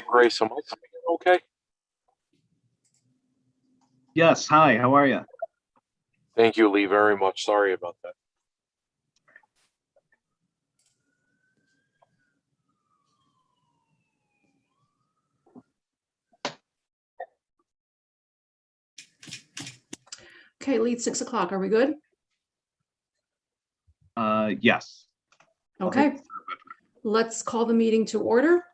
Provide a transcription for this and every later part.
Grace, am I coming in okay? Yes, hi, how are you? Thank you, Lee, very much. Sorry about that. Okay, Lee, 6 o'clock. Are we good? Yes. Okay. Let's call the meeting to order.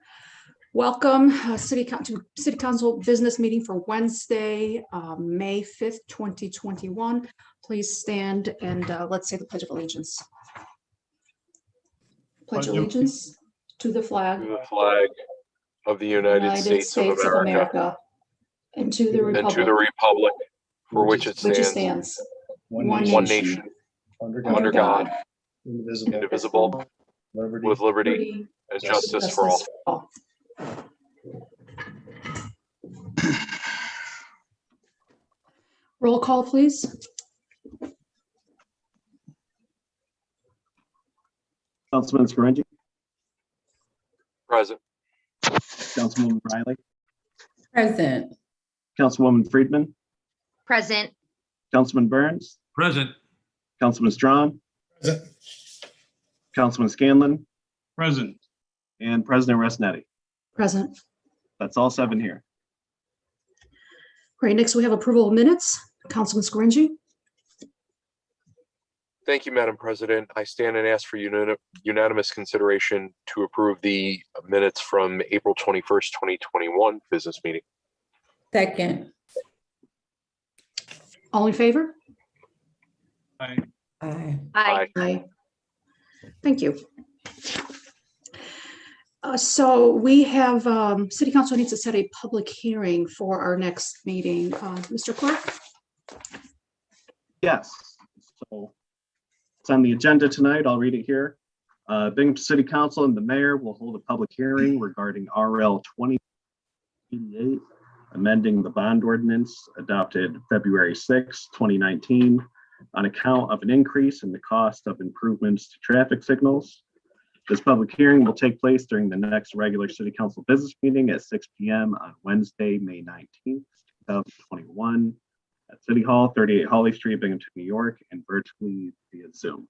Welcome to City Council business meeting for Wednesday, May 5th, 2021. Please stand and let's say the Pledge of Allegiance. Pledge allegiance to the flag To the flag of the United States of America and to the and to the republic republic for which it stands, one one nation, nation, under under God, God, indivisible, with liberty and justice for all. Roll call, please. Councilman Scaringi, Present. Councilwoman Riley, Present. Councilwoman Friedman, Present. Councilman Burns, Present. Councilman Strawn, Present. Councilman Scanlon, Present. and President Resnetti. Present. That's all 7 here. Great. Next, we have approval of minutes. Councilman Scaringi. Thank you, Madam President. I stand and ask for unanimous consideration to approve the minutes from April 21st, 2021 business meeting. Second. All in favor? Aye. Aye. Aye. Aye. Thank you. So we have, City Council needs to set a public hearing for our next meeting. Mr. Clerk? Yes, so it's on the agenda tonight. I'll read it here. Binghamton City Council and the mayor will hold a public hearing regarding RL 2088, amending the bond ordinance adopted February 6, 2019, on account of an increase in the cost of improvements to traffic signals. This public hearing will take place during the next regular City Council business meeting at 6 p.m. on Wednesday, May 19th, 2021 at City Hall, 38 Holly Street, Binghamton, New York, and virtually via Zoom.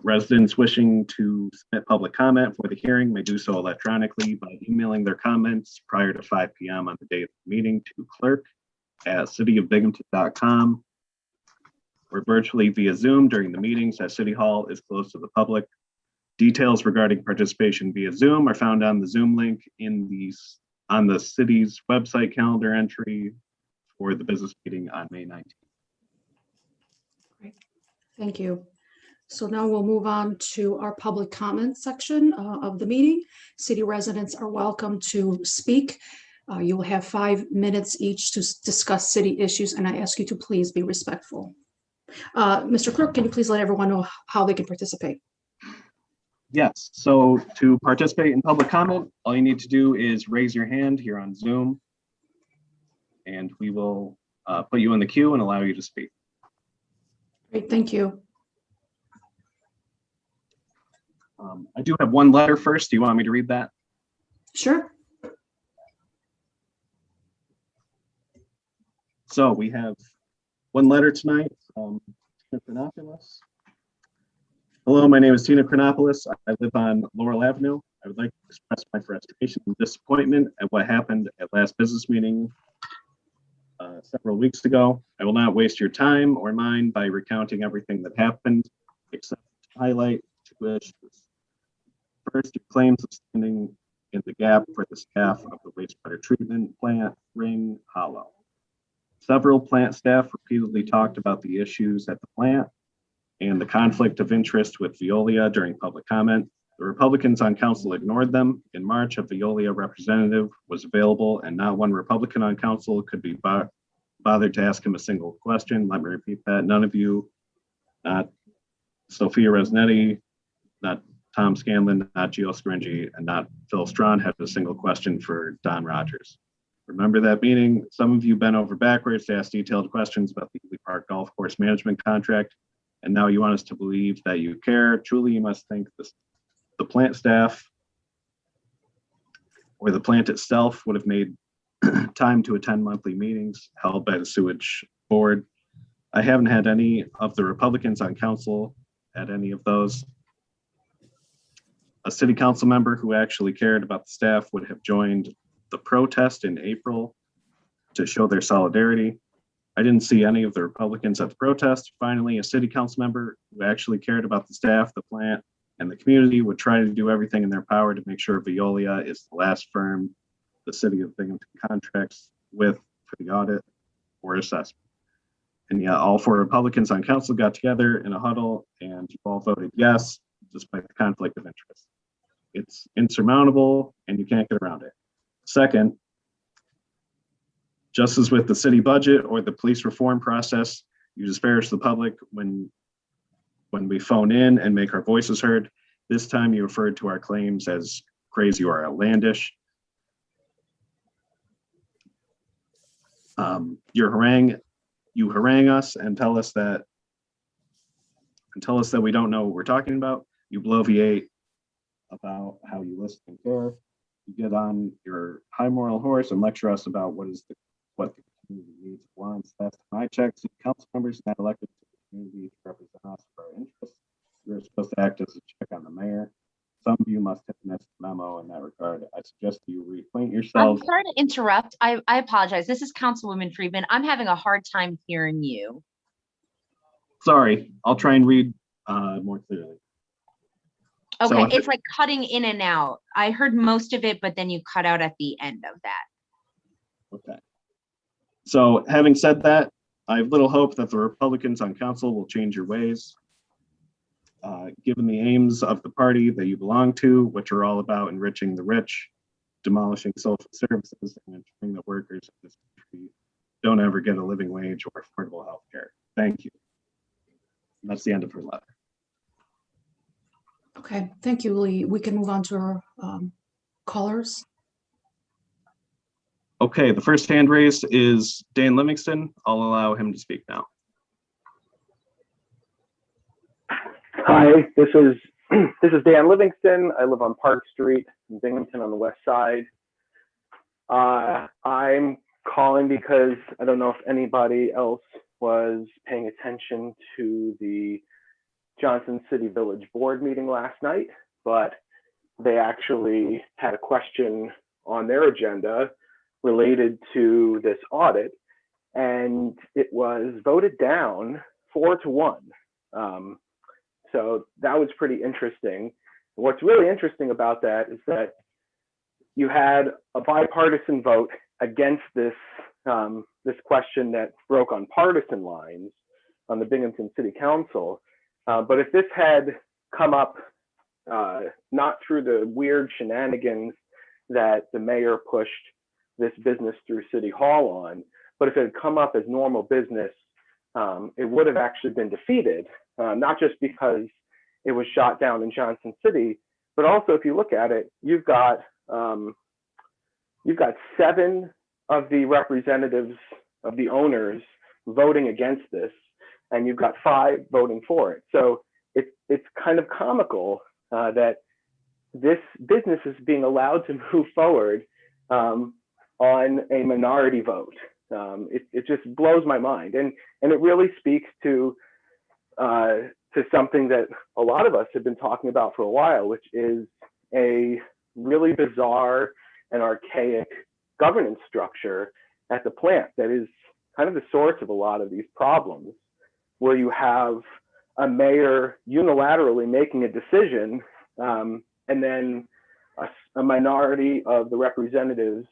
Residents wishing to submit public comment for the hearing may do so electronically by emailing their comments prior to 5 p.m. on the day of the meeting to clerk@cityofbinghamton.com or virtually via Zoom during the meetings as City Hall is closed to the public. Details regarding participation via Zoom are found on the Zoom link on the city's website calendar entry for the business meeting on May 19th. Great. Thank you. So now we'll move on to our public comment section of the meeting. City residents are welcome to speak. You will have 5 minutes each to discuss city issues, and I ask you to please be respectful. Mr. Clerk, can you please let everyone know how they can participate? Yes, so to participate in public comment, all you need to do is raise your hand here on Zoom, and we will put you in the queue and allow you to speak. Great, thank you. I do have one letter first. Do you want me to read that? Sure. So we have one letter tonight from Tina Chronopoulos. Hello, my name is Tina Chronopoulos. I live on Laurel Avenue. I would like to express my frustration and disappointment at what happened at last business meeting several weeks ago. I will not waste your time or mine by recounting everything that happened, except to highlight 2 issues. First, your claims of standing in the gap for the staff of the wastewater treatment plant ring hollow. Several plant staff repeatedly talked about the issues at the plant and the conflict of interest with Veolia during public comment. The Republicans on council ignored them. In March, a Veolia representative was available and not one Republican on council could be bothered to ask him a single question. Let me repeat that. None of you, not Sophia Resnetti, not Tom Scanlon, not Gio Scaringi, and not Phil Strawn had a single question for Don Rogers. Remember that meeting? Some of you bent over backwards to ask detailed questions about the Ely Park Golf Course Management Contract, and now you want us to believe that you care. Truly, you must think the plant staff or the plant itself would have made time to attend monthly meetings held by the sewage board. I haven't had any of the Republicans on council at any of those. A city council member who actually cared about the staff would have joined the protest in April to show their solidarity. I didn't see any of the Republicans at the protest. Finally, a city council member who actually cared about the staff, the plant, and the community would try to do everything in their power to make sure Veolia is the last firm the city of Binghamton contracts with for the audit or assessment. And yeah, all 4 Republicans on council got together in a huddle and you all voted yes, despite the conflict of interest. It's insurmountable and you can't get around it. Second, just as with the city budget or the police reform process, you disparage the public when we phone in and make our voices heard. This time you referred to our claims as crazy or outlandish. You harangue us and tell us that we don't know what we're talking about. You bloviate about how you listen and care. You get on your high moral horse and lecture us about what the community needs and wants. Last time I checked, city council members not elected to the community to represent us for our interests. You're supposed to act as a check on the mayor. Some of you must have missed the memo in that regard. I suggest you reacquaint I'm yourselves. sorry to interrupt. I apologize. This is Councilwoman Friedman. I'm having a hard time hearing you. Sorry, I'll try and read more clearly. Okay, So it's like cutting in and out. I heard most of it, but then you cut out at the end of that. Okay. So having said that, I have little hope that the Republicans on council will change your ways. Given the aims of the party that you belong to, which are all about enriching the rich, demolishing social services, and ensuring that workers in this country don't ever get a living wage or affordable health care. Thank you. And that's the end of her letter. Okay, thank you, Lee. We can move on to our callers. Okay, the first hand raised is Dan Livingston. I'll allow him to speak now. Hi, this is Dan Livingston. I live on Park Street in Binghamton on the west side. I'm calling because I don't know if anybody else was paying attention to the Johnson City Village Board meeting last night, but they actually had a question on their agenda related to this audit, and it was voted down 4-1. So that was pretty interesting. What's really interesting about that is that you had a bipartisan vote against this this question that broke on partisan lines on the Binghamton City Council. But if this had come up not through the weird shenanigans that the mayor pushed this business through City Hall on, but if it had come up as normal business, it would have actually been defeated. Not just because it was shot down in Johnson City, but also if you look at it, you've got 7 of the representatives of the owners voting against this, and you've got 5 voting for it. So it's kind of comical that this business is being allowed to move forward on a minority vote. It just blows my mind, and it really speaks to something that a lot of us have been talking about for a while, which is a really bizarre and archaic governance structure at the plant that is kind of the source of a lot of these problems, where you have a mayor unilaterally making a decision, and then a minority of the representatives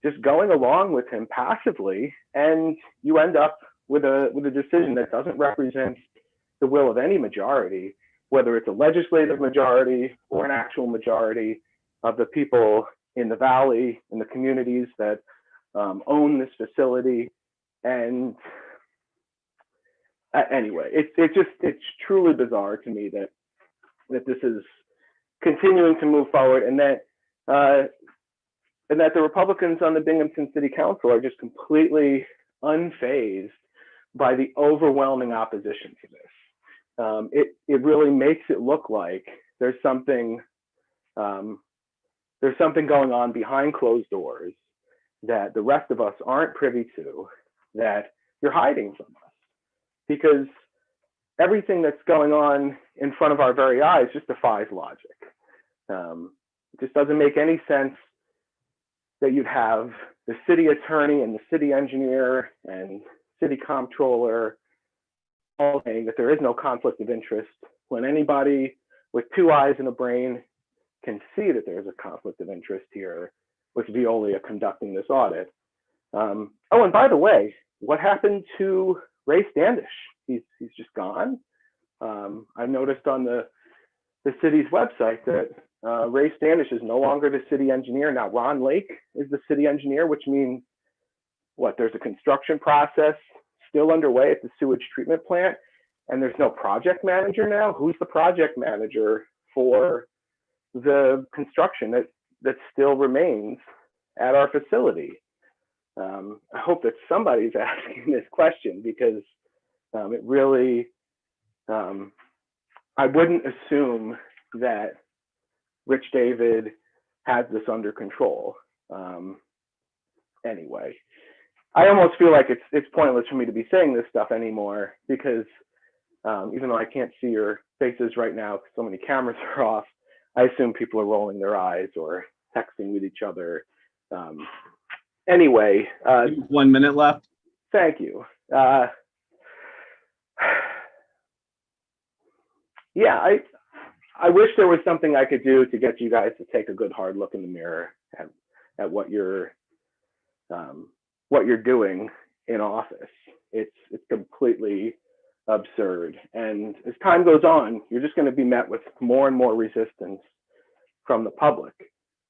just going along with him passively, and you end up with a decision that doesn't represent the will of any majority, whether it's a legislative majority or an actual majority of the people in the valley, in the communities that own this facility. And anyway, it's truly bizarre to me that this is continuing to move forward, and that the Republicans on the Binghamton City Council are just completely unfazed by the overwhelming opposition to this. It really makes it look like there's something there's something going on behind closed doors that the rest of us aren't privy to, that you're hiding from us, because everything that's going on in front of our very eyes just defies logic. It just doesn't make any sense that you'd have the city attorney and the city engineer and city comptroller all saying that there is no conflict of interest when anybody with 2 eyes and a brain can see that there's a conflict of interest here with Veolia conducting this audit. Oh, and by the way, what happened to Ray Standish? He's just gone. I've noticed on the city's website that Ray Standish is no longer the city engineer. Now Ron Lake is the city engineer, which means what? There's a construction process still underway at the sewage treatment plant, and there's no project manager now. Who's the project manager for the construction that still remains at our facility? I hope that somebody's asking this question, because it really, I wouldn't assume that Rich David has this under control. Anyway, I almost feel like it's pointless for me to be saying this stuff anymore, because even though I can't see your faces right now because so many cameras are off, I assume people are rolling their eyes or texting with each other. Anyway, 1 minute left. thank you. Yeah, I wish there was something I could do to get you guys to take a good hard look in the mirror at what you're doing in office. It's completely absurd. And as time goes on, you're just going to be met with more and more resistance from the public.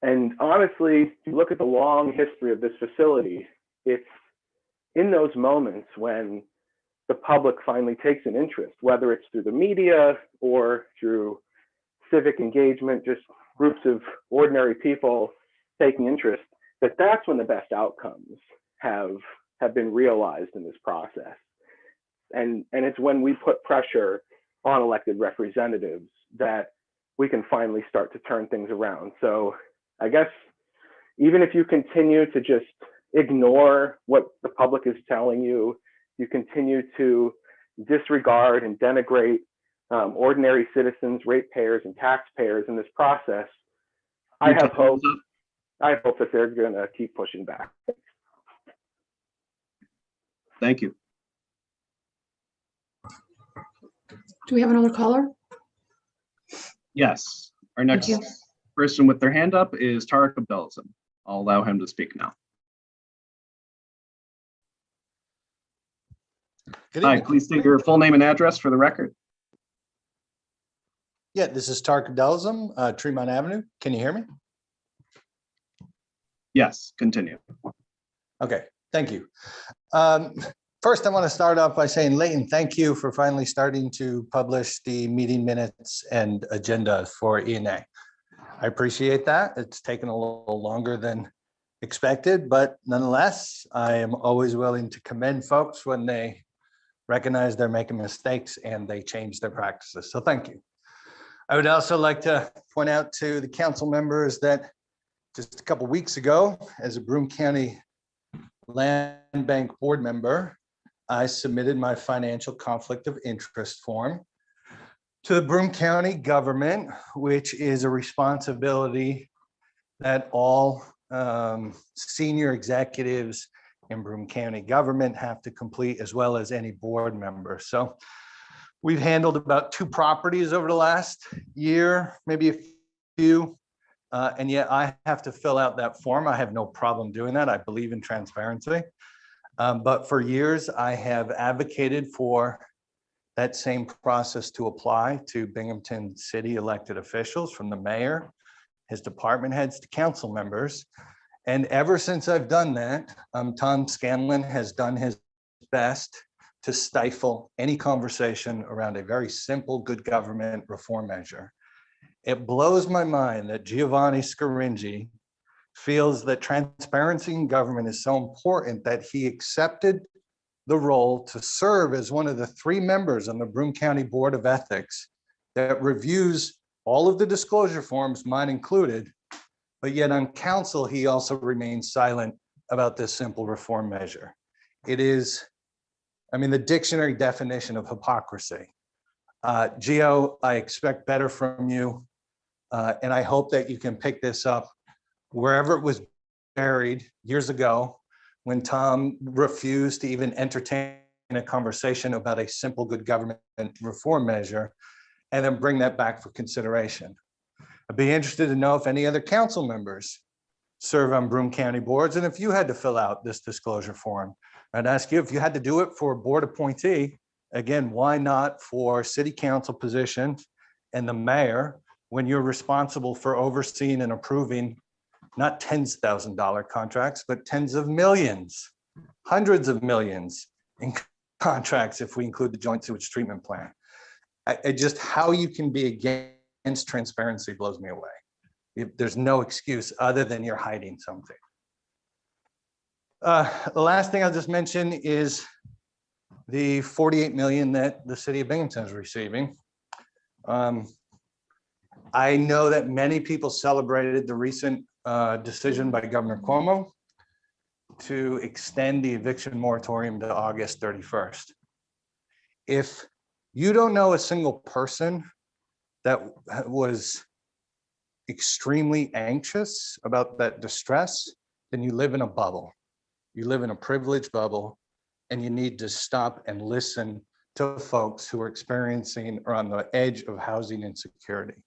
And honestly, if you look at the long history of this facility, it's in those moments when the public finally takes an interest, whether it's through the media or through civic engagement, just groups of ordinary people taking interest, that's when the best outcomes have been realized in this process. And it's when we put pressure on elected representatives that we can finally start to turn things around. So I guess even if you continue to just ignore what the public is telling you, you continue to disregard and denigrate ordinary citizens, ratepayers, and taxpayers in this process, I have hope that they're going to keep pushing back. Thank you. Do we have another caller? Yes. Our next you. person with their hand up is Tarek Abdelazim. I'll allow him to speak now. Good Hi, evening. please state your full name and address for the record. Yeah, this is Tarek Abdelazim, Tremont Avenue. Can you hear me? Yes, continue. Okay, thank you. First, I want to start off by saying, Leighton, thank you for finally starting to publish the meeting minutes and agenda for ENA. I appreciate that. It's taken a little longer than expected, but nonetheless, I am always willing to commend folks when they recognize they're making mistakes and they change their practices. So thank you. I would also like to point out to the council members that just a couple of weeks ago, as a Broome County Land Bank board member, I submitted my financial conflict of interest form to the Broome County government, which is a responsibility that all senior executives in Broome County government have to complete, as well as any board member. So we've handled about 2 properties over the last year, maybe a few, and yet I have to fill out that form. I have no problem doing that. I believe in transparency. But for years, I have advocated for that same process to apply to Binghamton City elected officials, from the mayor, his department heads, to council members. And ever since I've done that, Tom Scanlon has done his best to stifle any conversation around a very simple good government reform measure. It blows my mind that Giovanni Scaringi feels that transparency in government is so important that he accepted the role to serve as one of the 3 members on the Broome County Board of Ethics that reviews all of the disclosure forms, mine included, but yet on council, he also remains silent about this simple reform measure. It is, I mean, the dictionary definition of hypocrisy. Gio, I expect better from you, and I hope that you can pick this up wherever it was buried years ago when Tom refused to even entertain a conversation about a simple good government reform measure, and then bring that back for consideration. I'd be interested to know if any other council members serve on Broome County boards, and if you had to fill out this disclosure form. I'd ask you if you had to do it for a board appointee, again, why not for city council positions and the mayor when you're responsible for overseeing and approving not tens of $1,000 contracts, but tens of millions, hundreds of millions in contracts if we include the joint sewage treatment plant. I just, how you can be against transparency blows me away. There's no excuse other than you're hiding something. The last thing I'll just mention is the 48 million that the city of Binghamton is receiving. I know that many people celebrated the recent decision by Governor Cuomo to extend the eviction moratorium to August 31st. If you don't know a single person that was extremely anxious about that distress, then you live in a bubble. You live in a privileged bubble, and you need to stop and listen to folks who are experiencing or on the edge of housing insecurity.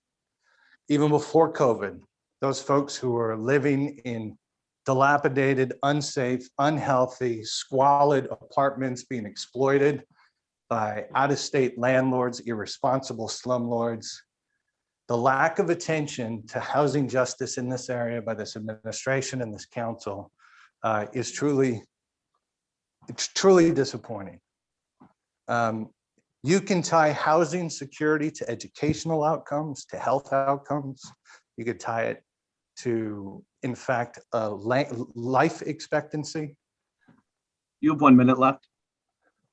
Even before COVID, those folks who are living in dilapidated, unsafe, unhealthy, squalid apartments being exploited by out-of-state landlords, irresponsible slumlords. The lack of attention to housing justice in this area by this administration and this council is truly disappointing. You can tie housing security to educational outcomes, to health outcomes. You could tie it to, in fact, life expectancy. You have 1 minute left.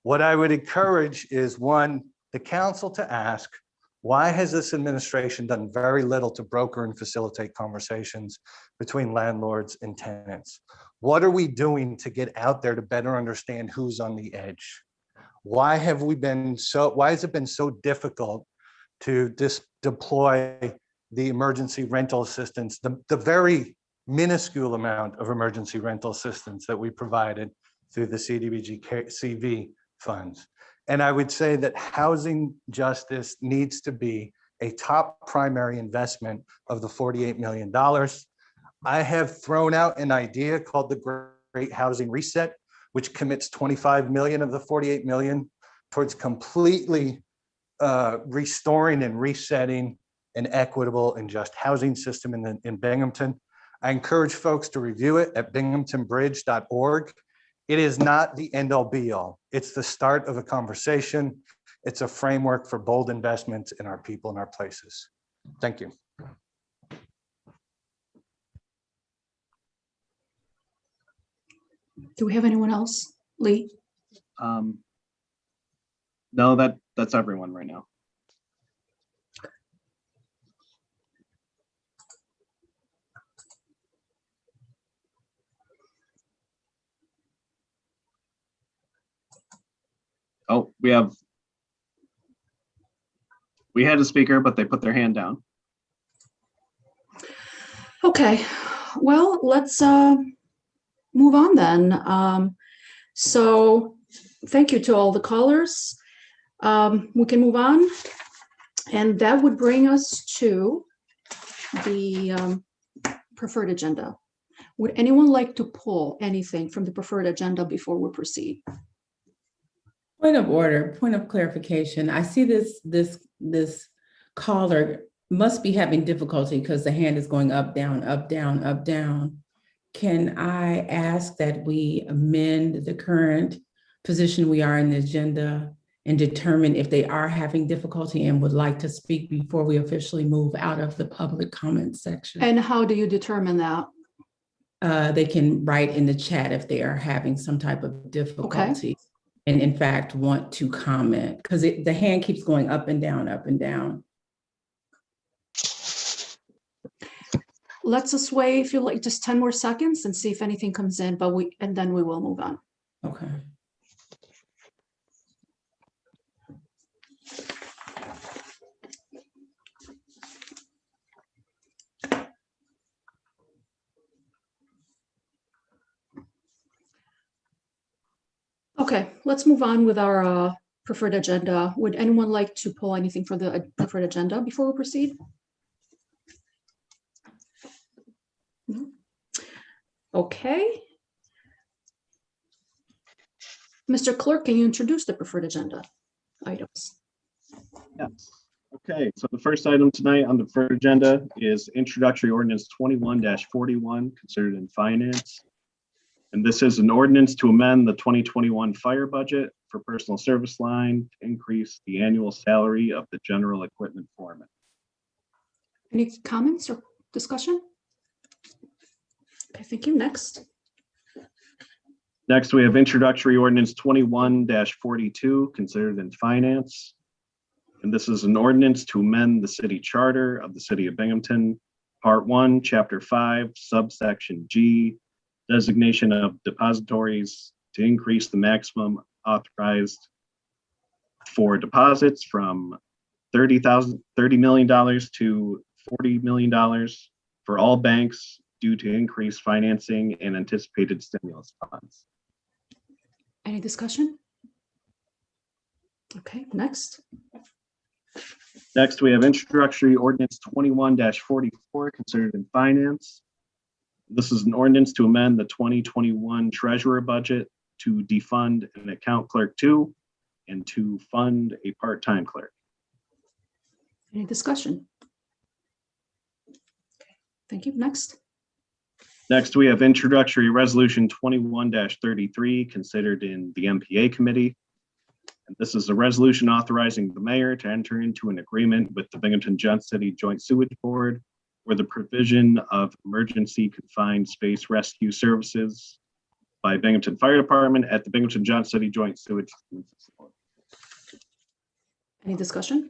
What I would encourage is, one, the council to ask, why has this administration done very little to broker and facilitate conversations between landlords and tenants? What are we doing to get out there to better understand who's on the edge? Why has it been so difficult to deploy the emergency rental assistance, the very minuscule amount of emergency rental assistance that we provided through the CDBG CV funds? And I would say that housing justice needs to be a top primary investment of the $48 million. I have thrown out an idea called the Great Housing Reset, which commits 25 million of the 48 million towards completely restoring and resetting an equitable and just housing system in Binghamton. I encourage folks to review it at binghamtonbridge.org. It is not the end all be all. It's the start of a conversation. It's a framework for bold investments in our people and our places. Thank you. Do we have anyone else? Lee? No, that's everyone right now. Oh, we had a speaker, but they put their hand down. Okay, well, let's move on then. So thank you to all the callers. We can move on. And that would bring us to the preferred agenda. Would anyone like to pull anything from the preferred agenda before we proceed? Point of order, point of clarification. I see this caller must be having difficulty because the hand is going up, down, up, down, up, down. Can I ask that we amend the current position we are in the agenda and determine if they are having difficulty and would like to speak before we officially move out of the public comment section? And how do you determine that? They can write in the chat if they are having some type of difficulty and in fact want to comment, because the hand keeps going up and down, up and down. let's just wait, if you like, just 10 more seconds and see if anything comes in, and then we will move on. Okay. Okay, let's move on with our preferred agenda. Would anyone like to pull anything for the preferred agenda before we proceed? No? Okay. Mr. Clerk, can you introduce the preferred agenda items? Yes. Okay, so the first item tonight on the preferred agenda is introductory ordinance 21-41, considered in finance. And this is an ordinance to amend the 2021 fire budget for personal service line to increase the annual salary of the general equipment foreman. Any comments or discussion? Okay, thank you. Next. Next, we have introductory ordinance 21-42, considered in finance. And this is an ordinance to amend the city charter of the city of Binghamton, Part 1, Chapter 5, subsection G, designation of depositories to increase the maximum authorized for deposits from $30 million to $40 million for all banks due to increased financing and anticipated stimulus funds. Any discussion? Okay, next. Next, we have introductory ordinance 21-44, considered in finance. This is an ordinance to amend the 2021 treasurer budget to defund an account clerk 2 and to fund a part-time clerk. Any discussion? Okay, thank you. Next. Next, we have introductory resolution 21-33, considered in the MPA committee. And this is a resolution authorizing the mayor to enter into an agreement with the Binghamton City Joint Sewage Board for the provision of emergency confined space rescue services by Binghamton Fire Department at the Binghamton City Joint Sewage Facility. Any discussion?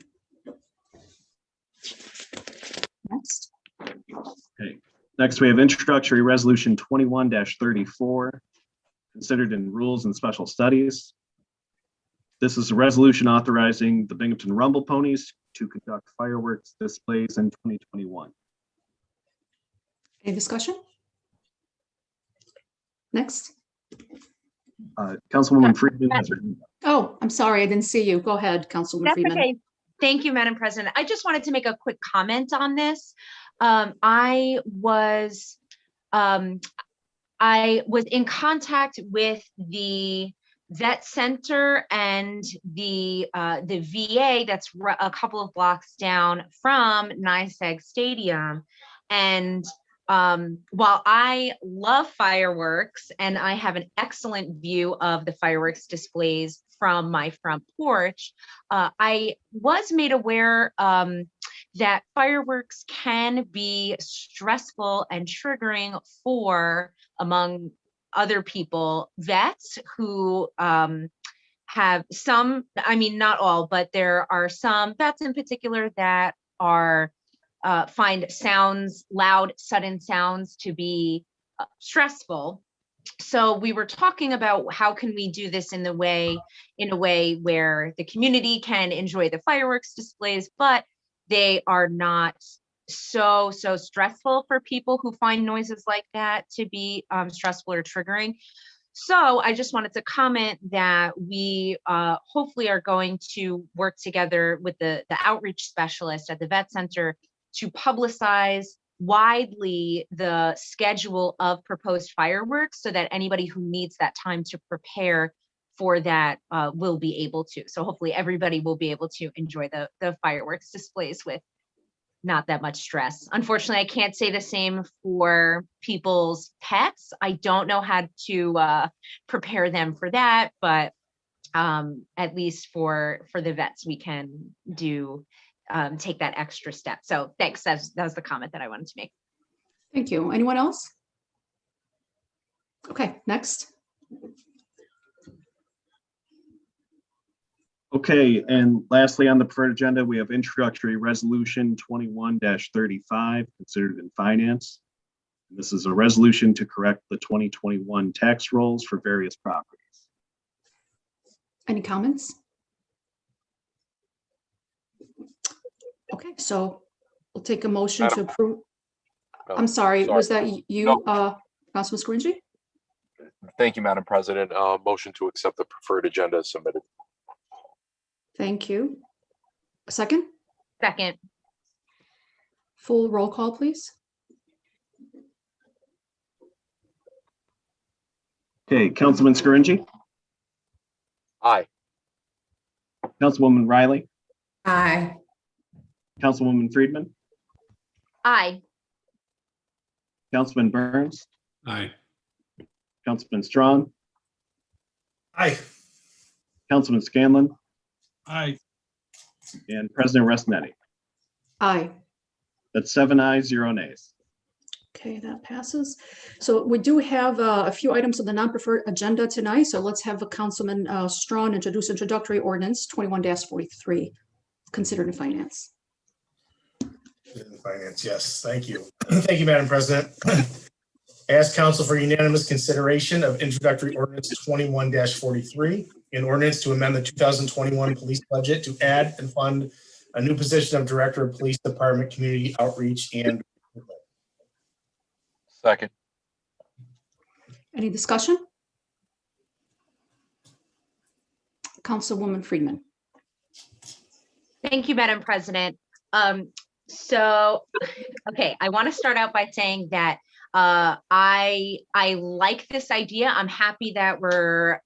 Next. Okay. Next, we have introductory resolution 21-34, considered in rules and special studies. This is a resolution authorizing the Binghamton Rumble Ponies to conduct fireworks displays in 2021. Any discussion? Next. Councilwoman Friedman has her hand up. Oh, I'm sorry, I didn't see you. Go ahead, Councilwoman That's Freeman. okay. Thank you, Madam President. I just wanted to make a quick comment on this. I was in contact with the vet center and the VA that's a couple of blocks down from NYSEG Stadium. And while I love fireworks and I have an excellent view of the fireworks displays from my front porch, I was made aware that fireworks can be stressful and triggering for, among other people, vets who have some, I mean, not all, but there are some vets in particular that are find sounds, loud, sudden sounds to be stressful. So we were talking about how can we do this in a way where the community can enjoy the fireworks displays, but they are not so stressful for people who find noises like that to be stressful or triggering. So I just wanted to comment that we hopefully are going to work together with the outreach specialist at the vet center to publicize widely the schedule of proposed fireworks so that anybody who needs that time to prepare for that will be able to. So hopefully everybody will be able to enjoy the fireworks displays with not that much stress. Unfortunately, I can't say the same for people's pets. I don't know how to prepare them for that, but at least for the vets, we can do take that extra step. So thanks. That was the comment that I wanted to make. Thank you. Anyone else? Okay, next. Okay, and lastly on the preferred agenda, we have introductory resolution 21-35, considered in finance. This is a resolution to correct the 2021 tax rolls for various properties. Any comments? Okay, so we'll take a motion to approve. Oh, I'm sorry, sorry. was that you, Councilman Scaringi? Thank you, Madam President. Motion to accept the preferred agenda is submitted. Thank you. A second? Second. Full roll call, please. Okay, Councilman Scaringi, Aye. Councilwoman Riley, Aye. Councilwoman Friedman, Aye. Councilman Burns, Aye. Councilman Strong, Aye. Councilman Scanlon, Aye. and President Restnetti. Aye. That's 7 ayes, 0 nays. Okay, that passes. So we do have a few items on the non-preferred agenda tonight. So let's have a Councilman Strawn introduce introductory ordinance 21-43, considered in finance. In finance, yes, thank you. Thank you, Madam President. Ask council for unanimous consideration of introductory ordinance 21-43, an ordinance to amend the 2021 police budget to add and fund a new position of Director of Police Department Community Outreach and Second. Any discussion? Councilwoman Friedman. Thank you, Madam President. So, okay, I want to start out by saying that I like this idea. I'm happy that we're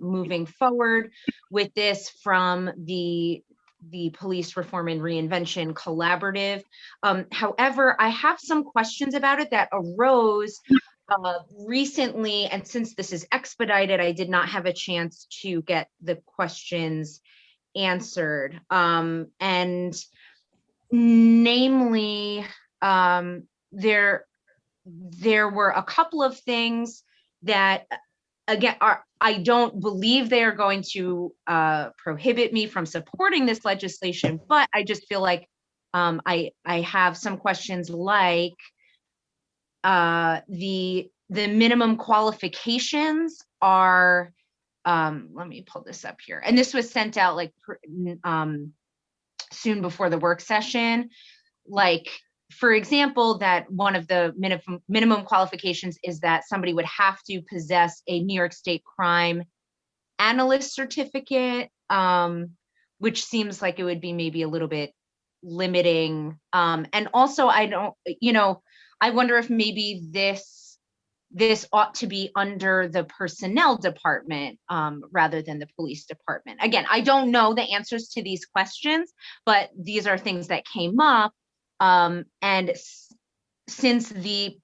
moving forward with this from the Police Reform and Reinvention Collaborative. However, I have some questions about it that arose recently, and since this is expedited, I did not have a chance to get the questions answered. And namely, there were a couple of things that, again, I don't believe they are going to prohibit me from supporting this legislation, but I just feel like I have some questions like the minimum qualifications are, let me pull this up here. And this was sent out like soon before the work session. Like, for example, that one of the minimum qualifications is that somebody would have to possess a New York State crime analyst certificate, which seems like it would be maybe a little bit limiting. And also, I wonder if maybe this ought to be under the personnel department rather than the police department. Again, I don't know the answers to these questions, but these are things that came up. And since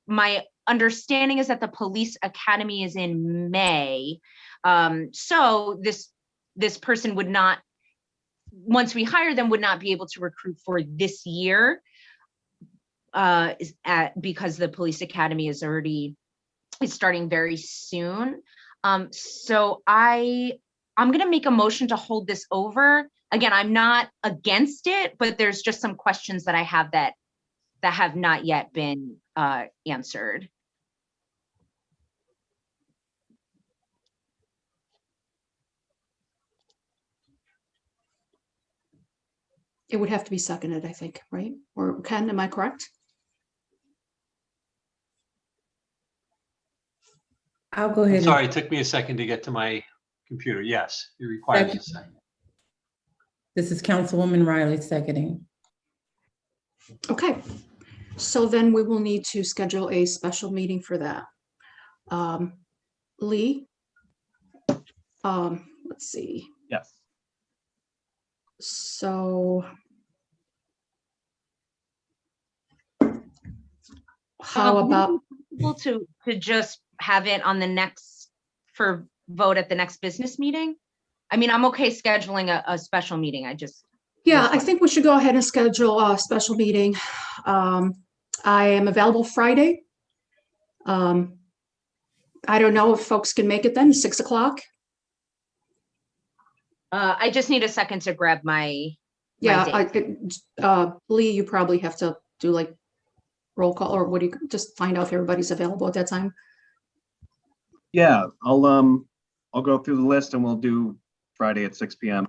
my understanding is that the police academy is in May, so this person would not, once we hire them, would not be able to recruit for this year because the police academy is starting very soon. So I'm going to make a motion to hold this over. Again, I'm not against it, but there's just some questions that I have that have not yet been answered. It would have to be seconded, I think, right? Or Ken, am I correct? I'll go ahead. I'm sorry, it took me a second to get to my computer. Yes, it requires a second. This is Councilwoman Riley seconding. Okay, so then we will need to schedule a special meeting for that. Lee? Let's see. Yes. So how about? Able to just have it on the next, for vote at the next business meeting? I mean, I'm okay scheduling a special meeting. Yeah, I think we should go ahead and schedule a special meeting. I am available Friday. I don't know if folks can make it then, 6 o'clock. I just need a second to grab my Yeah, Lee, you probably have to do like roll call, or would you just find out if everybody's available at that time? Yeah, I'll go through the list and we'll do Friday at 6 p.m.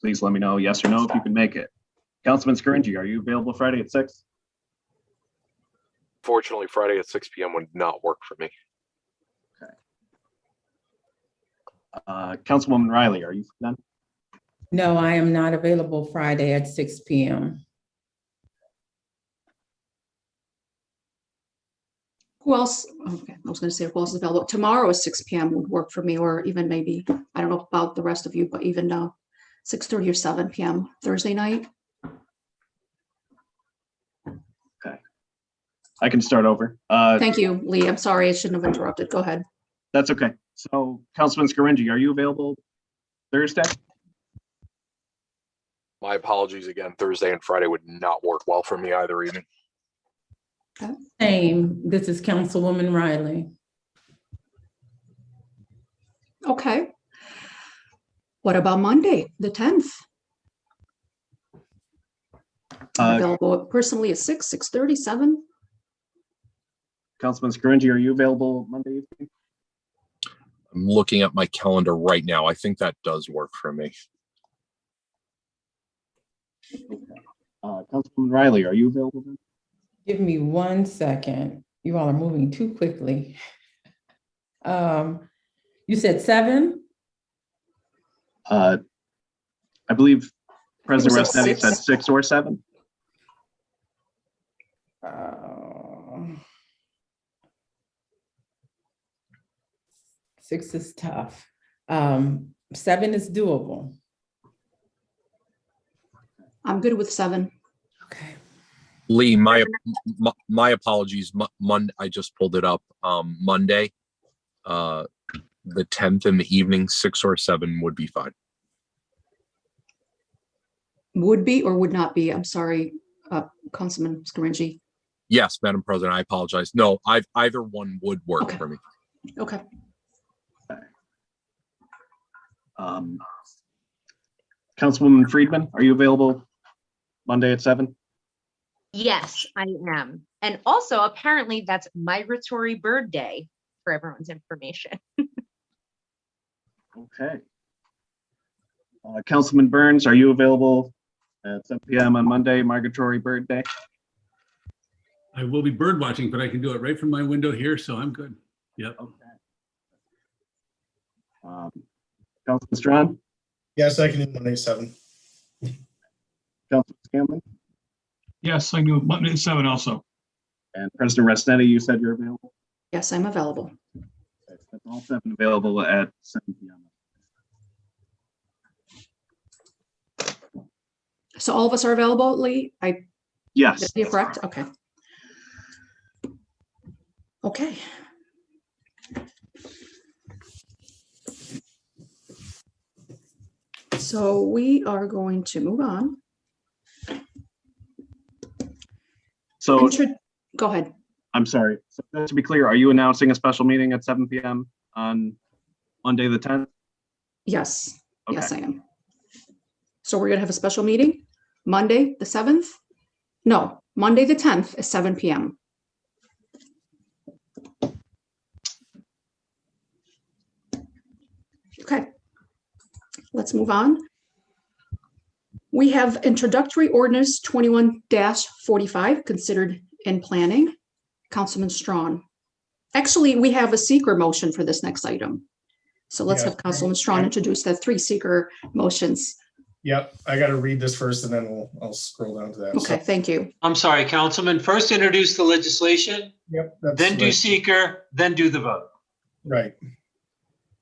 Please let me know yes or no if you can make it. Councilman Scaringi, are you available Friday at 6? Fortunately, Friday at 6 p.m. would not work for me. Councilwoman Riley, are you done? No, I am not available Friday at 6 p.m. Who else? Okay, I was going to say who else is available. Tomorrow at 6 p.m. would work for me, or even maybe, I don't know about the rest of you, but even 6:30 or 7 p.m. Thursday night. Okay. I can start over. Thank you, Lee. I'm sorry, I shouldn't have interrupted. Go ahead. That's okay. So Councilman Scaringi, are you available Thursday? My apologies again. Thursday and Friday would not work well for me either evening. Same. This is Councilwoman Riley. Okay. What about Monday, the 10th? I'm available personally at 6, 6:30, 7. Councilman Scaringi, are you available Monday evening? I'm looking at my calendar right now. I think that does work for me. Councilwoman Riley, are you available then? Give me 1 second. You all are moving too quickly. You said 7? I believe President was at Rossetti said 6. 6 or 7. Six is tough. 7 is doable. I'm good with 7. Okay. Lee, my apologies. I just pulled it up. Monday, the 10th in the evening, 6 or 7 would be fine. Would be or would not be? I'm sorry, Councilman Scaringi. Yes, Madam President, I apologize. No, either one would work Okay. for me. Okay. Councilwoman Friedman, are you available Monday at 7? Yes, I am. And also, apparently, that's Migratory Bird Day for everyone's information. Okay. Councilman Burns, are you available at 7 p.m. on Monday, Migratory Bird Day? I will be bird watching, but I can do it right from my window here, so I'm good. Yep. Okay. Councilman Strawn, Yes, I can do Monday 7. Councilman Scanlon, Yes, I can do Monday at 7 also. and President Rossetti, you said you're available? Yes, I'm available. Okay, so that's all 7 available at 7 p.m. So all of us are available, Lee? Yes. You're correct? Okay. Okay. So we are going to move on. So Go ahead. I'm sorry. So just to be clear, are you announcing a special meeting at 7 p.m. on Monday the 10th? Yes. Okay. Yes, I am. So we're going to have a special meeting Monday, the 7th? No, Monday, the 10th at 7 p.m. Okay. Let's move on. We have introductory ordinance 21-45 considered in planning. Councilman Strawn. Actually, we have a seeker motion for this next item. So let's Yeah. have Councilman Strawn introduce the 3 seeker motions. Yep, I got to read this first and then I'll scroll down to that. Okay, thank you. I'm sorry, Councilman. First introduce the legislation, Yep. That's then do right. seeker, then do the vote. Right.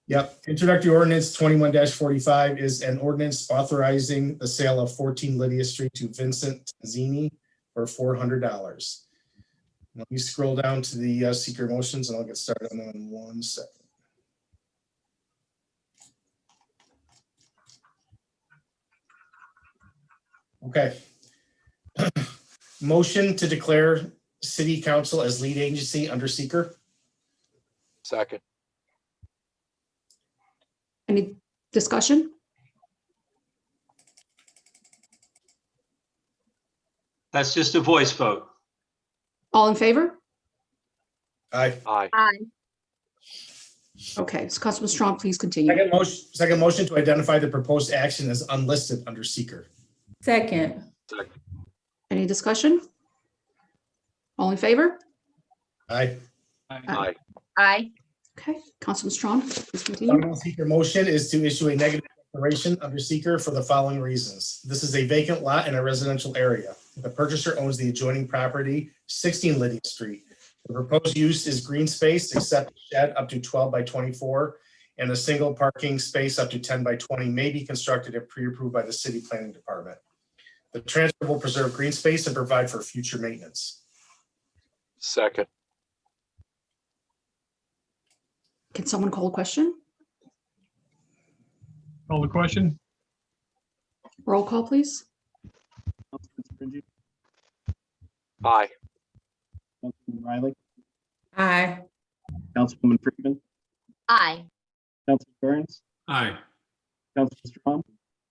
Yep. Introductory ordinance 21-45 is an ordinance authorizing the sale of 14 Lydia Street to Vincent Tanzini for $400. Let me scroll down to the seeker motions and I'll get started on them in 1 second. Okay. Motion to declare city council as lead agency under seeker. Second. Any discussion? That's just a voice vote. All in favor? Aye. Aye. Aye. Okay, so Councilman Strong, please continue. Second motion to identify the proposed action as unlisted under seeker. Second. Any discussion? All in favor? Aye. Aye. Aye. Okay, Councilman Strong, please continue. Final seeker motion is to issue a negative declaration under seeker for the following reasons. This is a vacant lot in a residential area. The purchaser owns the adjoining property, 16 Lydia Street. The proposed use is green space except shed up to 12 by 24 and a single parking space up to 10 by 20 may be constructed if pre-approved by the city planning department. The transfer will preserve green space and provide for future maintenance. Second. Can someone call a question? Call the question? Roll call, please. Councilman Scringy, Aye. Councilman Riley, Aye. Councilwoman Freeman, Aye. Councilman Burns, Aye. Councilman Strong,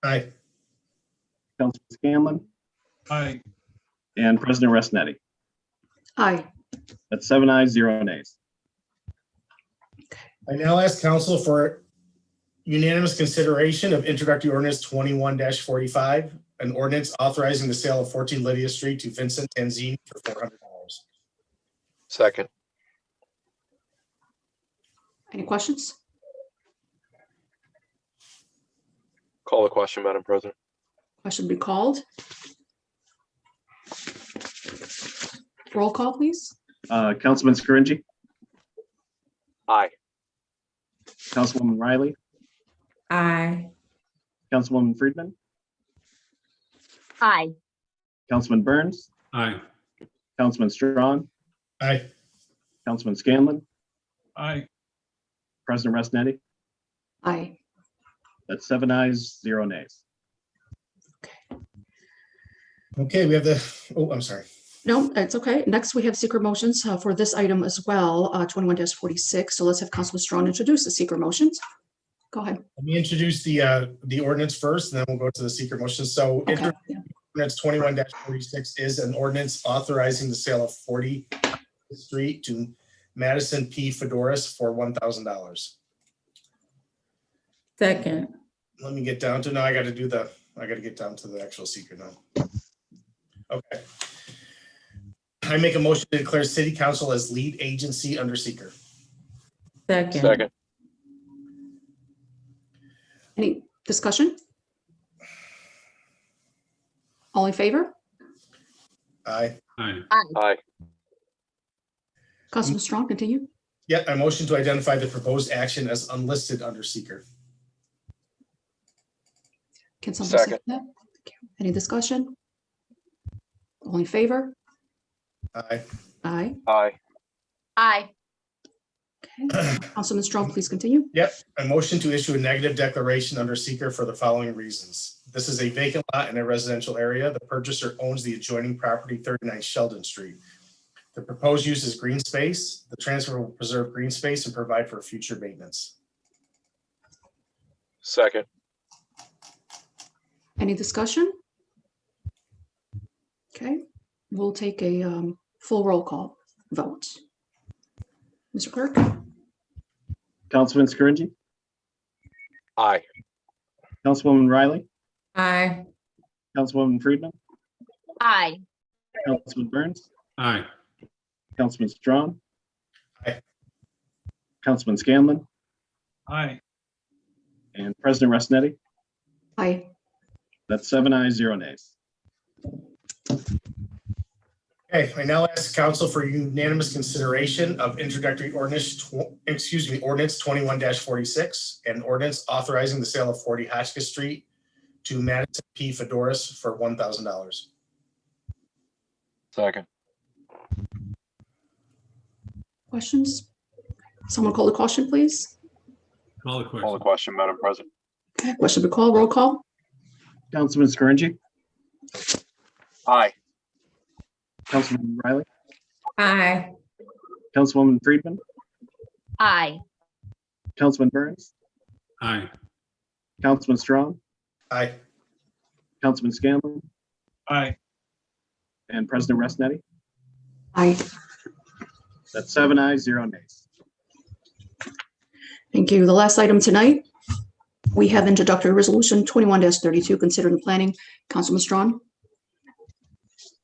Aye. Councilman Scanlon, Aye. and President Rosnetti. Aye. That's 7 ayes, 0 nays. I now ask council for unanimous consideration of introductory ordinance 21-45, an ordinance authorizing the sale of 14 Lydia Street to Vincent Tanzini for $400. Second. Any questions? Call the question, Madam President. Question be called. Roll call, please. Councilman Scringy, Aye. Councilwoman Riley, Aye. Councilwoman Freeman, Aye. Councilman Burns, Aye. Councilman Strong, Aye. Councilman Scanlon, Aye. President Rosnetti. Aye. That's 7 ayes, 0 nays. Okay, we have I'm sorry. No, it's okay. Next, we have secret motions for this item as well, 21-46. So let's have Councilman Strong introduce the secret motions. Go ahead. Let me introduce the ordinance first, and then we'll go to the secret motion. So Okay. Yeah. ordinance 21-46 is an ordinance authorizing the sale of 40 Street to Madison P. Fedoris for $1,000. Second. Let me get down to, now I got to get down to the actual secret now. Okay. I make a motion to declare city council as lead agency under seeker. Second. Second. Any discussion? All in favor? Aye. Aye. Aye. Councilman Strong, continue. Yeah, I motion to identify the proposed action as unlisted under seeker. Can someone second that? Thank you. Any discussion? All in favor? Aye. Aye. Aye. Aye. Okay. Councilman Strong, please continue. Yep, I motion to issue a negative declaration under seeker for the following reasons. This is a vacant lot in a residential area. The purchaser owns the adjoining property, 39 Sheldon Street. The proposed use is green space. The transfer will preserve green space and provide for future maintenance. Second. Any discussion? Okay, we'll take a full roll call vote. Mr. Clerk? Councilman Scringy, Aye. Councilwoman Riley, Aye. Councilwoman Freeman, Aye. Councilman Burns, Aye. Councilman Strong, Aye. Councilman Scanlon, Aye. and President Rosnetti. Aye. That's 7 ayes, 0 nays. Okay, I now ask council for unanimous consideration of introductory ordinance, ordinance 21-46, and ordinance authorizing the sale of 40 Hotchkiss Street to Madison P. Fedoris for $1,000. Second. Questions? Someone call the question, please. Call the Call the question. question, Madam President. Okay, question be called, roll call. Councilman Scringy, Aye. Councilwoman Riley, Aye. Councilwoman Freeman, Aye. Councilman Burns, Aye. Councilman Strong, Aye. Councilman Scanlon, Aye. and President Rosnetti. Aye. That's 7 ayes, 0 nays. Thank you. The last item tonight, we have introductory resolution 21-32, considering planning. Councilman Strawn.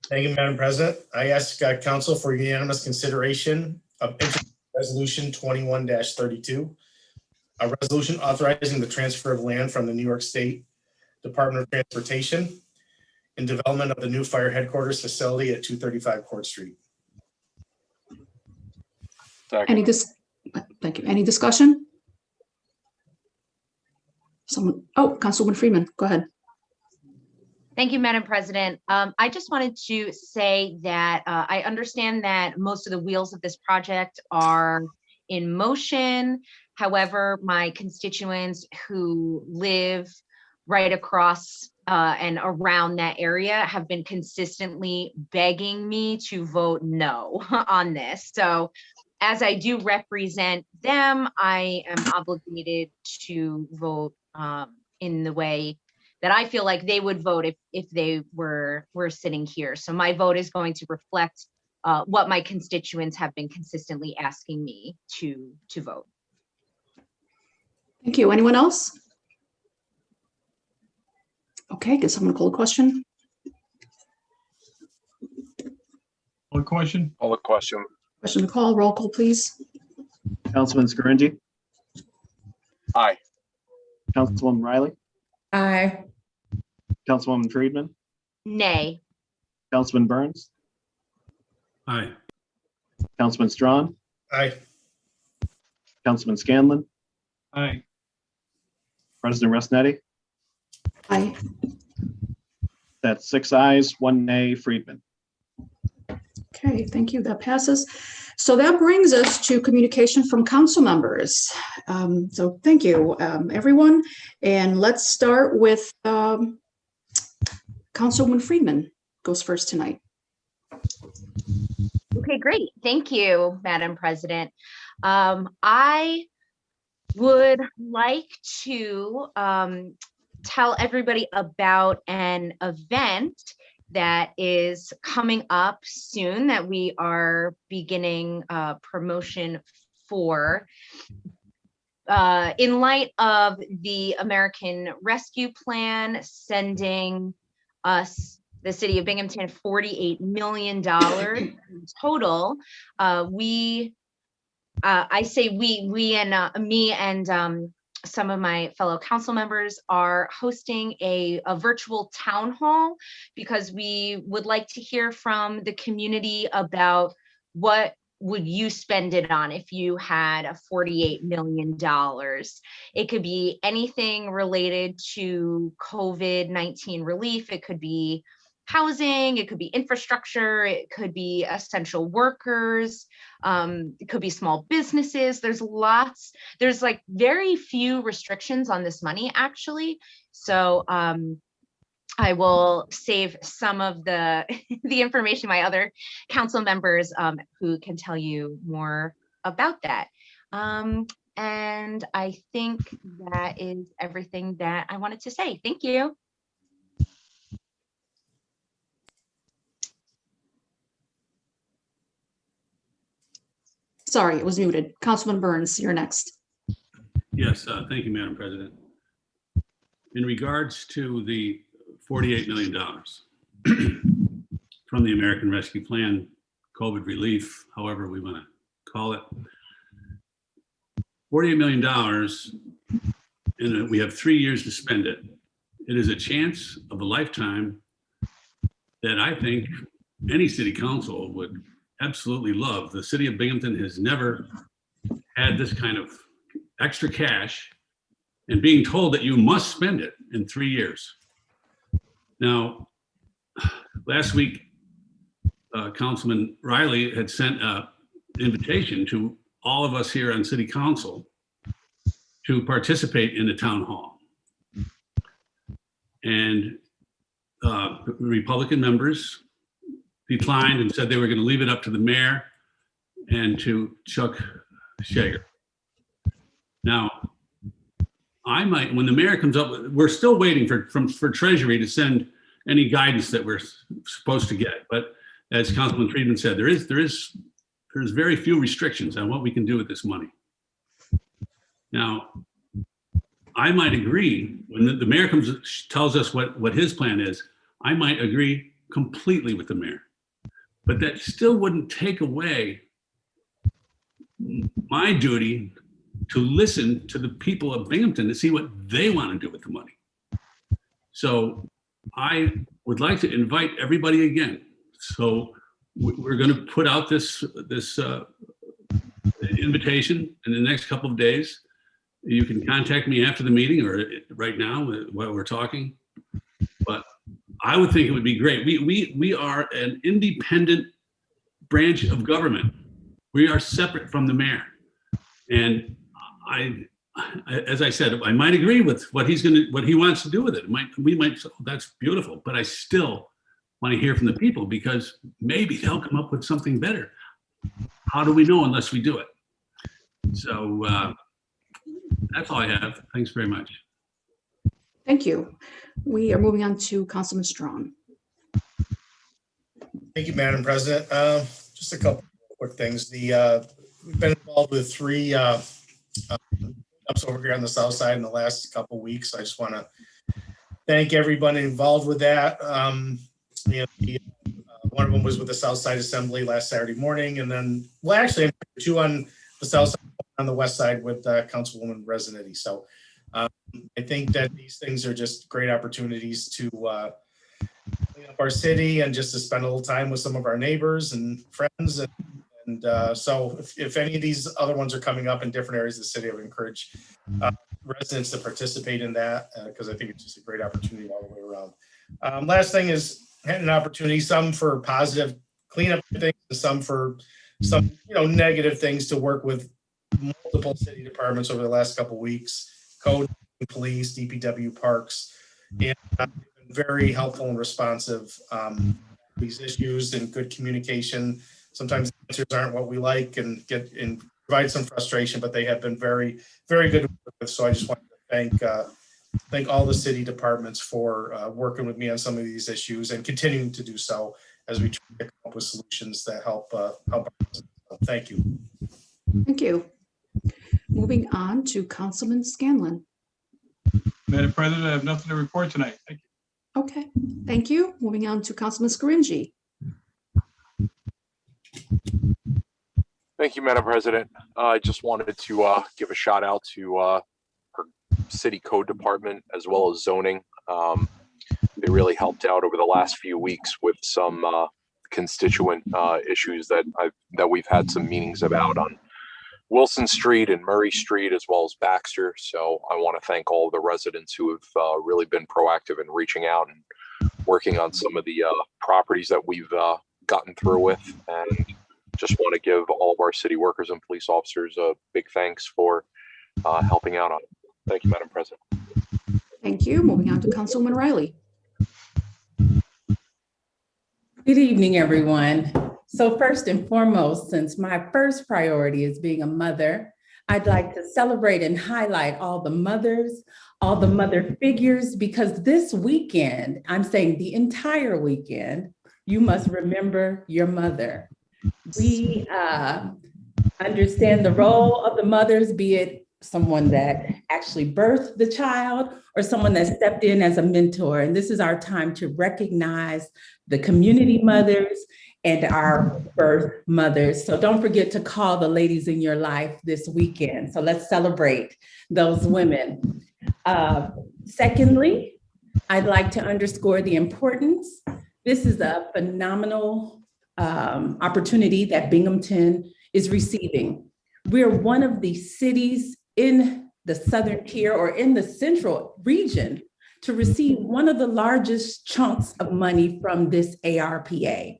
Thank you, Madam President. I ask council for unanimous consideration of resolution 21-32, a resolution authorizing the transfer of land from the New York State Department of Transportation and development of the new fire headquarters facility at 235 Court Street. Thank you. Any discussion? Councilwoman Freeman, go ahead. Thank you, Madam President. I just wanted to say that I understand that most of the wheels of this project are in motion. However, my constituents who live right across and around that area have been consistently begging me to vote no on this. So as I do represent them, I am obligated to vote in the way that I feel like they would vote if they were sitting here. So my vote is going to reflect what my constituents have been consistently asking me to vote. Thank you. Anyone else? Okay, guess I'm gonna call the question. One question? Call the question. Question to call, roll call, please. Councilman Scaringi, Aye. Councilwoman Riley, Aye. Councilwoman Friedman, Nay. Councilman Burns, Aye. Councilman Strawn, Aye. Councilman Scanlon, Aye. President Rusnetti. Aye. That's 6 ayes, 1 nay. Friedman. Okay, thank you. That passes. So that brings us to communication from council members. So thank you, everyone. And let's start with Councilwoman Friedman goes first tonight. Okay, great. Thank you, Madam President. I would like to tell everybody about an event that is coming up soon that we are beginning promotion for. In light of the American Rescue Plan sending us, the city of Binghamton, $48 million in total, I say we and me and some of my fellow council members are hosting a virtual town hall because we would like to hear from the community about what would you spend it on if you had a $48 million. It could be anything related to COVID-19 relief. It could be housing, it could be infrastructure, it could be essential workers, it could be small businesses. There's like very few restrictions on this money, actually. So I will save some of the information my other council members who can tell you more about that. And I think that is everything that I wanted to say. Thank you. Sorry, it was muted. Councilman Burns, you're next. Yes, thank you, Madam President. In regards to the $48 million from the American Rescue Plan, COVID relief, however we want to call it, $48 million, and we have 3 years to spend it. It is a chance of a lifetime that I think any city council would absolutely love. The city of Binghamton has never had this kind of extra cash and being told that you must spend it in 3 years. Now, last week, Councilman Riley had sent an invitation to all of us here on city council to participate in the town hall. And Republican members declined and said they were going to leave it up to the mayor and to Chuck Shager. Now, I might, when the mayor comes up, we're still waiting for Treasury to send any guidance that we're supposed to get. But as Councilman Friedman said, there's very few restrictions on what we can do with this money. Now, I might agree when the mayor tells us what his plan is. I might agree completely with the mayor, but that still wouldn't take away my duty to listen to the people of Binghamton to see what they want to do with the money. So I would like to invite everybody again. So we're going to put out this invitation in the next couple of days. You can contact me after the meeting or right now while we're talking. But I would think it would be great. We are an independent branch of government. We are separate from the mayor. And as I said, I might agree with what he wants to do with it. We might say, oh, that's beautiful, but I still want to hear from the people because maybe they'll come up with something better. How do we know unless we do it? So that's all I have. Thanks very much. Thank you. We are moving on to Councilman Strawn. Thank you, Madam President. Just a couple of quick things. We've been involved with 3 ups over here on the south side in the last couple of weeks. I just want to thank everybody involved with that. One of them was with the South Side Assembly last Saturday morning, and then, well, actually, 2 on the south side, on the west side with Councilwoman Resinetti. So I think that these things are just great opportunities to clean up our city and just to spend a little time with some of our neighbors and friends. And so if any of these other ones are coming up in different areas of the city, I would encourage residents to participate in that because I think it's just a great opportunity all the way around. Last thing is had an opportunity, some for positive cleanup things, and some for some negative things to work with multiple city departments over the last couple of weeks, code, police, DPW, parks, and been very helpful and responsive these issues and good communication. Sometimes the answers aren't what we like and provide some frustration, but they have been very, very good. So I just want to thank all the city departments for working with me on some of these issues and continuing to do so as we try to come up with solutions that help. Thank you. Thank you. Moving on to Councilman Scanlon. Madam President, I have nothing to report tonight. Thank you. Okay, thank you. Moving on to Councilman Scaringi. Thank you, Madam President. I just wanted to give a shout out to our city code department as well as zoning. They really helped out over the last few weeks with some constituent issues that we've had some meetings about on Wilson Street and Murray Street, as well as Baxter. So I want to thank all of the residents who have really been proactive in reaching out and working on some of the properties that we've gotten through with. And just want to give all of our city workers and police officers a big thanks for helping out on it. Thank you, Madam President. Thank you. Moving on to Councilwoman Riley. Good evening, everyone. So first and foremost, since my first priority is being a mother, I'd like to celebrate and highlight all the mothers, all the mother figures, because this weekend, I'm saying the entire weekend, you must remember your mother. We understand the role of the mothers, be it someone that actually birthed the child or someone that stepped in as a mentor. And this is our time to recognize the community mothers and our birth mothers. So don't forget to call the ladies in your life this weekend. So let's celebrate those women. Secondly, I'd like to underscore the importance. This is a phenomenal opportunity that Binghamton is receiving. We're one of the cities in the southern tier or in the central region to receive one of the largest chunks of money from this ARPA.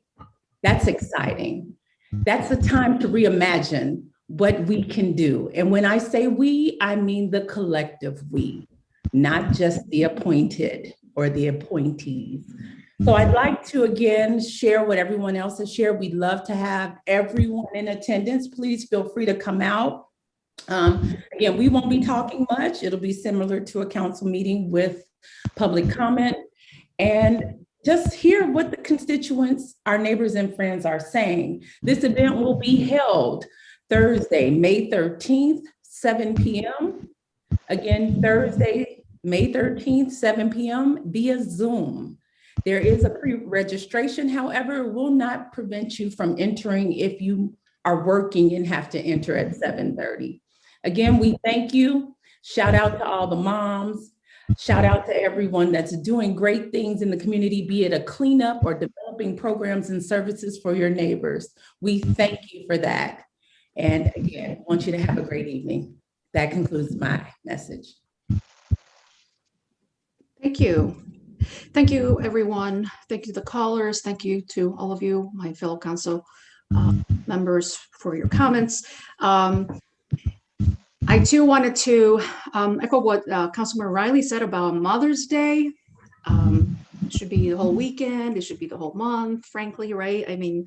That's exciting. That's the time to reimagine what we can do. And when I say we, I mean the collective we, not just the appointed or the appointees. So I'd like to, again, share what everyone else has shared. We'd love to have everyone in attendance. Please feel free to come out. Again, we won't be talking much. It'll be similar to a council meeting with public comment. And just hear what the constituents, our neighbors and friends are saying. This event will be held Thursday, May 13th, 7 p.m. Again, Thursday, May 13th, 7 p.m. via Zoom. There is a pre-registration, however, it will not prevent you from entering if you are working and have to enter at 7:30. Again, we thank you. Shout out to all the moms. Shout out to everyone that's doing great things in the community, be it a cleanup or developing programs and services for your neighbors. We thank you for that. And again, want you to have a great evening. That concludes my message. Thank you. Thank you, everyone. Thank you to the callers. Thank you to all of you, my fellow council members, for your comments. I too wanted to echo what Councilman Riley said about Mother's Day. It should be the whole weekend. It should be the whole month, frankly, right? I mean,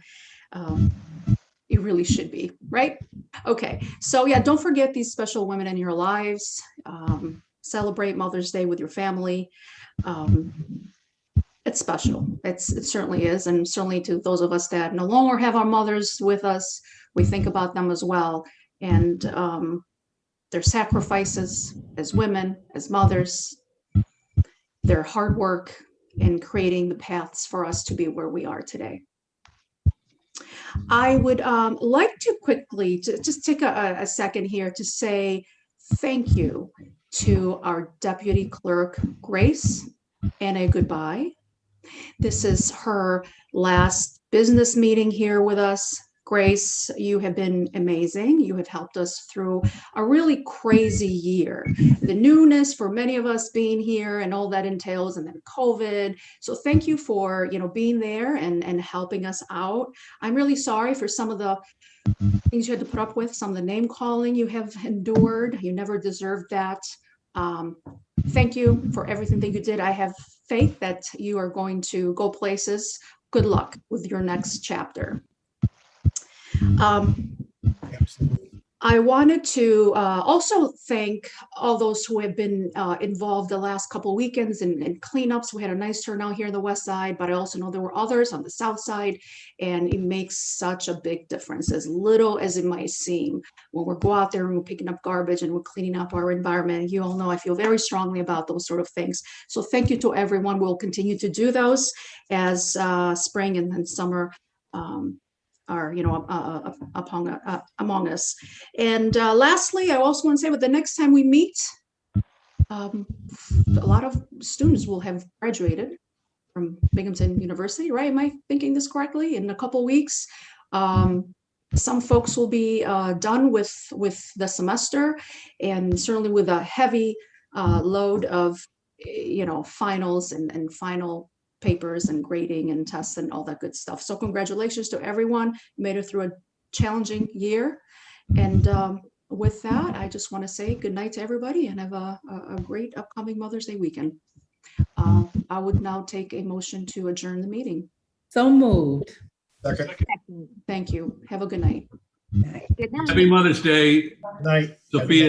it really should be, right? Okay, so yeah, don't forget these special women in your lives. Celebrate Mother's Day with your family. It's special. It certainly is. And certainly to those of us that no longer have our mothers with us, we think about them as well. And their sacrifices as women, as mothers, their hard work in creating the paths for us to be where we are today. I would like to quickly just take a second here to say thank you to our Deputy Clerk, Grace, and a goodbye. This is her last business meeting here with us. Grace, you have been amazing. You have helped us through a really crazy year. The newness for many of us being here and all that entails, and then COVID. So thank you for, being there and helping us out. I'm really sorry for some of the things you had to put up with, some of the name calling you have endured. You never deserved that. Thank you for everything that you did. I have faith that you are going to go places. Good luck with your next chapter. Absolutely. I wanted to also thank all those who have been involved the last couple of weekends in cleanups. We had a nice turnout here in the west side, but I also know there were others on the south side, and it makes such a big difference, as little as it might seem. When we go out there and we're picking up garbage and we're cleaning up our environment, you all know I feel very strongly about those sort of things. So thank you to everyone. We'll continue to do those as spring and summer are among us. And lastly, I also want to say, but the next time we meet, a lot of students will have graduated from Binghamton University, right? Am I thinking this correctly? In a couple of weeks, some folks will be done with the semester, and certainly with a heavy load of finals and final papers and grading and tests and all that good stuff. So congratulations to everyone. You made it through a challenging year. And with that, I just want to say good night to everybody and have a great upcoming Mother's Day weekend. I would now take a motion to adjourn the meeting. So moved. Second. Thank you. Have a good night. Good night. Happy Mother's Day, Night. Sophia.